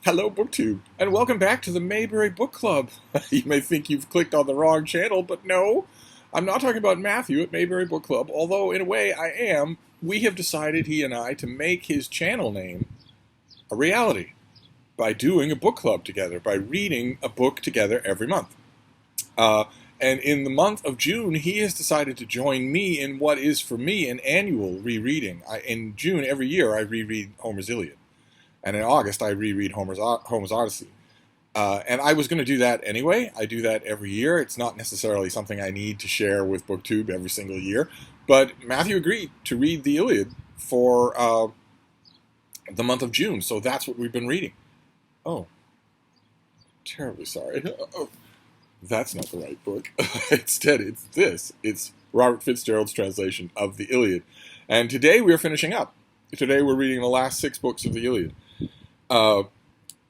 Hello, BookTube, and welcome back to the Mayberry Book Club. You may think you've clicked on the wrong channel, but no, I'm not talking about Matthew at Mayberry Book Club, although in a way I am. We have decided, he and I, to make his channel name a reality by doing a book club together, by reading a book together every month. And in the month of June, he has decided to join me in what is, for me, an annual rereading. In June, every year, I reread Homer's Iliad. And in August, I reread Homer's Odyssey. And I was going to do that anyway. I do that every year. It's not necessarily something I need to share with BookTube every single year. But Matthew agreed to read the Iliad for the month of June. So that's what we've been reading. Oh, terribly sorry. Oh, that's not the right book. Instead, it's this. It's Robert Fitzgerald's translation of the Iliad. And today we are finishing up. Today we're reading the last 6 books of the Iliad.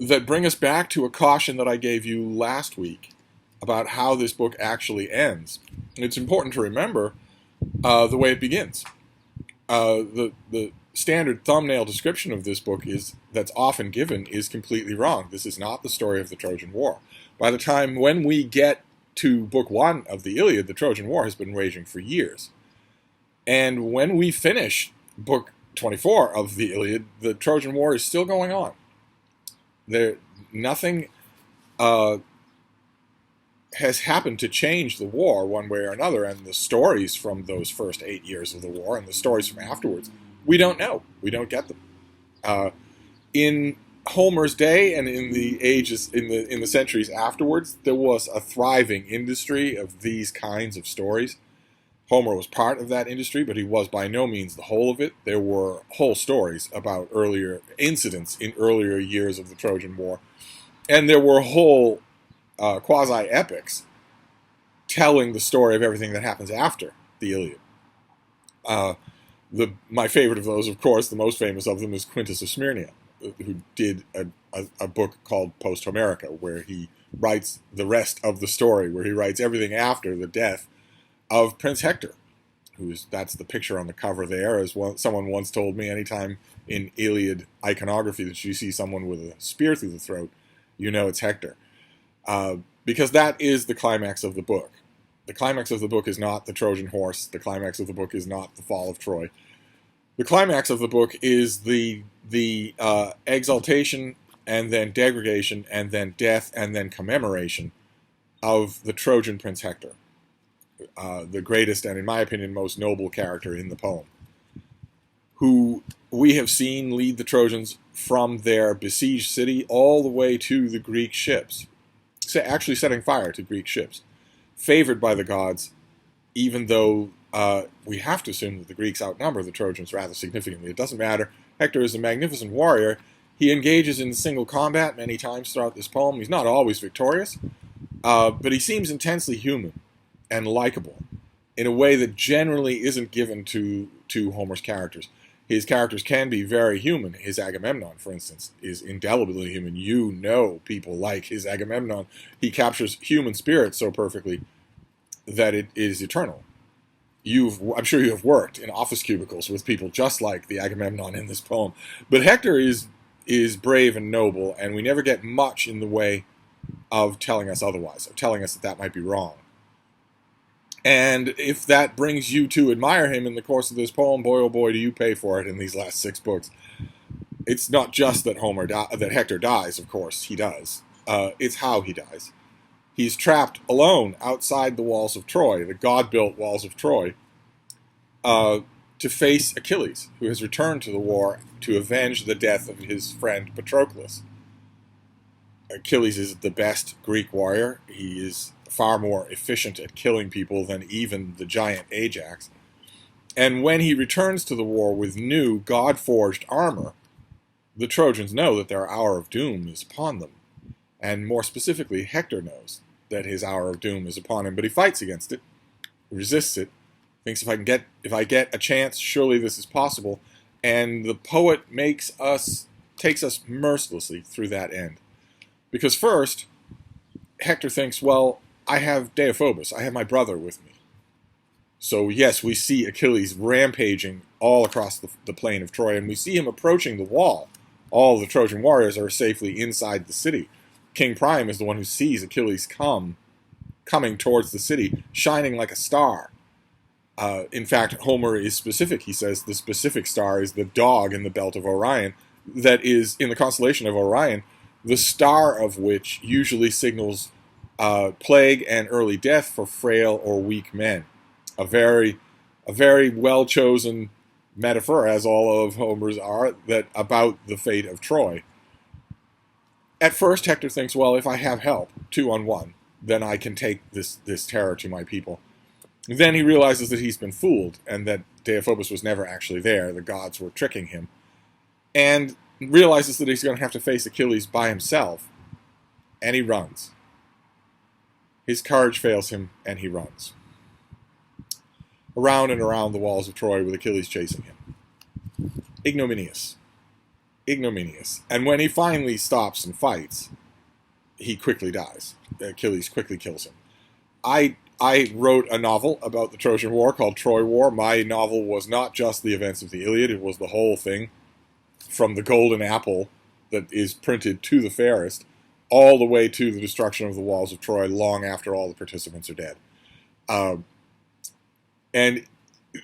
That bring us back to a caution that I gave you last week about how this book actually ends. It's important to remember the way it begins. The standard thumbnail description of this book that's often given is completely wrong. This is not the story of the Trojan War. By the time when we get to book 1 of the Iliad, the Trojan War has been raging for years. And when we finish book 24 of the Iliad, the Trojan War is still going on. Nothing has happened to change the war one way or another, and the stories from those first 8 years of the war and the stories from afterwards, we don't know. We don't get them. In Homer's day and in the ages, in the centuries afterwards, there was a thriving industry of these kinds of stories. Homer was part of that industry, but he was by no means the whole of it. There were whole stories about earlier incidents in earlier years of the Trojan War. And there were whole quasi-epics telling the story of everything that happens after the Iliad. My favorite of those, of course, the most famous of them, is Quintus of Smyrna, who did a book called Post-Homerica, where he writes the rest of the story, where he writes everything after the death of Prince Hector, that's the picture on the cover there. As someone once told me, anytime in Iliad iconography that you see someone with a spear through the throat, you know it's Hector. Because that is the climax of the book. The climax of the book is not the Trojan horse. The climax of the book is not the fall of Troy. The climax of the book is the exaltation and then degradation and then death and then commemoration of the Trojan Prince Hector. The greatest and, in my opinion, most noble character in the poem, who we have seen lead the Trojans from their besieged city all the way to the Greek ships, actually setting fire to Greek ships, favored by the gods, even though we have to assume that the Greeks outnumber the Trojans rather significantly. It doesn't matter. Hector is a magnificent warrior. He engages in single combat many times throughout this poem. He's not always victorious, but he seems intensely human and likable in a way that generally isn't given to Homer's characters. His characters can be very human. His Agamemnon, for instance, is indelibly human. You know people like his Agamemnon. He captures human spirit so perfectly that it is eternal. I'm sure you have worked in office cubicles with people just like the Agamemnon in this poem. But Hector is brave and noble, and we never get much in the way of telling us otherwise, of telling us that might be wrong. And if that brings you to admire him in the course of this poem, boy oh boy do you pay for it in these last 6 books. It's not just that that Hector dies, of course, he does. It's how he dies. He's trapped alone outside the walls of Troy, the god-built walls of Troy, to face Achilles, who has returned to the war to avenge the death of his friend Patroclus. Achilles is the best Greek warrior. He is far more efficient at killing people than even the giant Ajax. And when he returns to the war with new god-forged armor, the Trojans know that their hour of doom is upon them. And more specifically, Hector knows that his hour of doom is upon him, but he fights against it, resists it, thinks if I get a chance, surely this is possible. And the poet takes us mercilessly through that end. Because first, Hector thinks, well, I have Deiphobus, I have my brother with me. So yes, we see Achilles rampaging all across the plain of Troy, and we see him approaching the wall All the Trojan warriors are safely inside the city. King Priam is the one who sees Achilles coming towards the city, shining like a star. In fact, Homer is specific. He says the specific star is the dog in the belt of Orion, that is in the constellation of Orion, the star of which usually signals plague and early death for frail or weak men. A very well-chosen metaphor, as all of Homer's are, that about the fate of Troy. At first, Hector thinks, well, if I have help, 2 on 1, then I can take this terror to my people. Then he realizes that he's been fooled, and that Deiphobus was never actually there. The gods were tricking him. And realizes that he's going to have to face Achilles by himself. And he runs. His courage fails him, and he runs. Around and around the walls of Troy with Achilles chasing him. Ignominious. Ignominious. And when he finally stops and fights, he quickly dies. Achilles quickly kills him. I wrote a novel about the Trojan War called Troy War. My novel was not just the events of the Iliad, it was the whole thing, from the golden apple that is printed to the fairest, all the way to the destruction of the walls of Troy long after all the participants are dead. And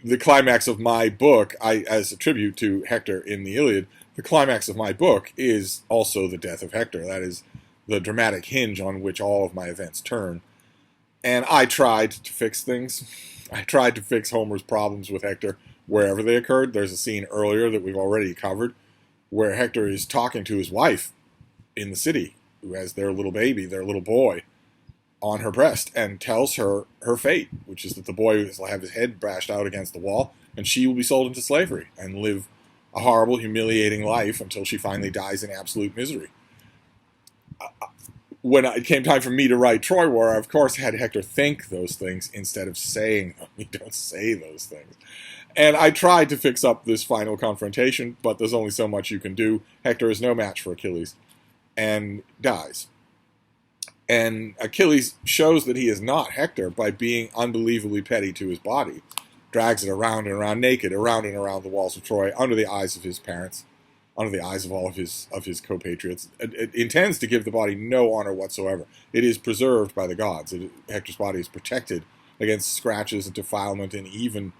the climax of my book, as a tribute to Hector in the Iliad, the climax of my book is also the death of Hector. That is the dramatic hinge on which all of my events turn. And I tried to fix things. I tried to fix Homer's problems with Hector wherever they occurred. There's a scene earlier that we've already covered where Hector is talking to his wife in the city, who has their little baby, their little boy, on her breast, and tells her her fate, which is that the boy will have his head bashed out against the wall, and she will be sold into slavery and live a horrible, humiliating life until she finally dies in absolute misery. When it came time for me to write Troy War, I, of course, had Hector think those things instead of saying them. You don't say those things. And I tried to fix up this final confrontation, but there's only so much you can do. Hector is no match for Achilles, and dies. And Achilles shows that he is not Hector by being unbelievably petty to his body. Drags it around and around naked, around and around the walls of Troy, under the eyes of his parents, under the eyes of all of his compatriots. It intends to give the body no honor whatsoever. It is preserved by the gods. Hector's body is protected against scratches and defilement and even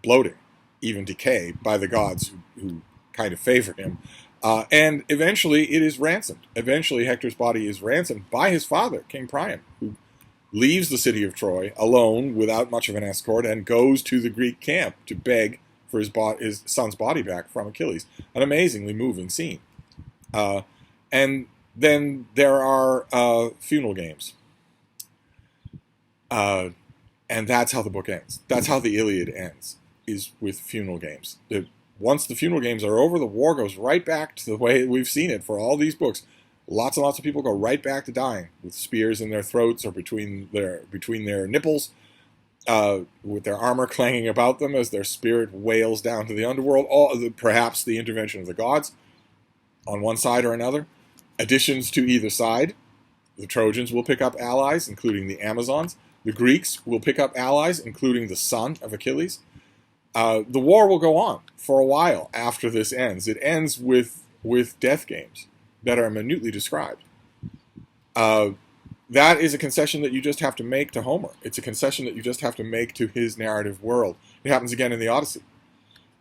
bloating, even decay by the gods who kind of favor him. And eventually it is ransomed. Eventually Hector's body is ransomed by his father, King Priam, who leaves the city of Troy alone without much of an escort and goes to the Greek camp to beg for his son's body back from Achilles. An amazingly moving scene. And then there are funeral games. And that's how the book ends. That's how the Iliad ends, is with funeral games. Once the funeral games are over, the war goes right back to the way we've seen it for all these books. Lots and lots of people go right back to dying with spears in their throats or between their nipples, with their armor clanging about them as their spirit wails down to the underworld. Perhaps the intervention of the gods on one side or another. Additions to either side. The Trojans will pick up allies, including the Amazons. The Greeks will pick up allies, including the son of Achilles. The war will go on for a while after this ends. It ends with death games that are minutely described. That is a concession that you just have to make to Homer. It's a concession that you just have to make to his narrative world. It happens again in the Odyssey.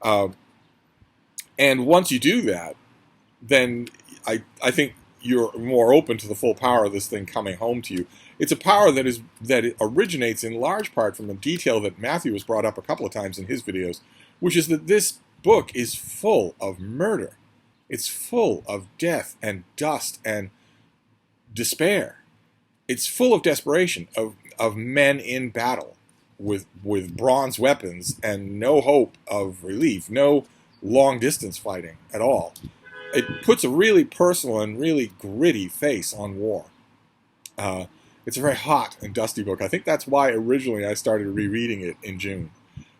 And once you do that, then I think you're more open to the full power of this thing coming home to you. It's a power that originates in large part from a detail that Matthew has brought up a couple of times in his videos, which is that this book is full of murder. It's full of death and dust and despair. It's full of desperation of men in battle with bronze weapons and no hope of relief, no long-distance fighting at all. It puts a really personal and really gritty face on war. It's a very hot and dusty book. I think that's why originally I started rereading it in June.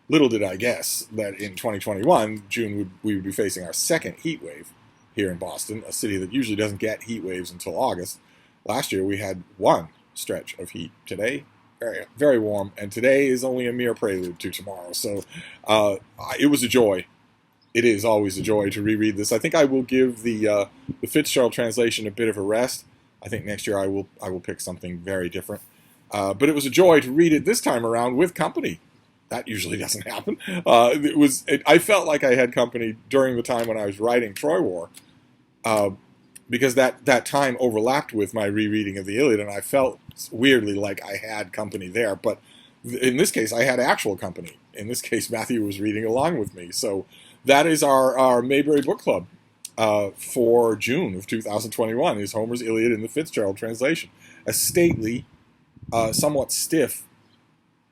Little did I guess that in 2021, we would be facing our second heat wave here in Boston, a city that usually doesn't get heat waves until August. Last year we had one stretch of heat. Today, very, very warm, and today is only a mere prelude to tomorrow. So it was a joy it is always a joy to reread this. I think I will give the Fitzgerald translation a bit of a rest. I think next year I will pick something very different. But it was a joy to read it this time around with company. That usually doesn't happen. I felt like I had company during the time when I was writing Troy War, because that time overlapped with my rereading of the Iliad, and I felt weirdly like I had company there. But in this case, I had actual company. In this case, Matthew was reading along with me. So that is our Mayberry Book Club for June of 2021, is Homer's Iliad in the Fitzgerald translation. A stately, somewhat stiff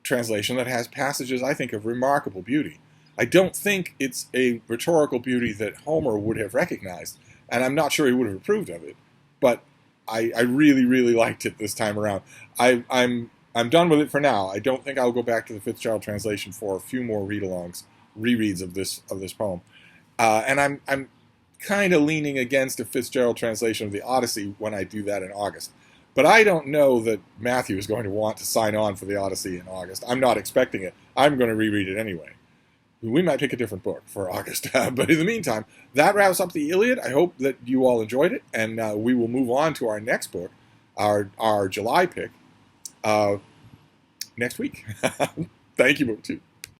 translation that has passages, I think, of remarkable beauty. I don't think it's a rhetorical beauty that Homer would have recognized, and I'm not sure he would have approved of it, but I really, really liked it this time around. I'm done with it for now. I don't think I'll go back to the Fitzgerald translation for a few more read-alongs, rereads of this poem, and I'm kind of leaning against a Fitzgerald translation of the Odyssey when I do that in August. But I don't know that Matthew is going to want to sign on for the Odyssey in August. I'm not expecting it. I'm going to reread it anyway. We might pick a different book for August. But in the meantime, that wraps up the Iliad. I hope that you all enjoyed it, and we will move on to our next book, our July pick, next week. Thank you, BookTube.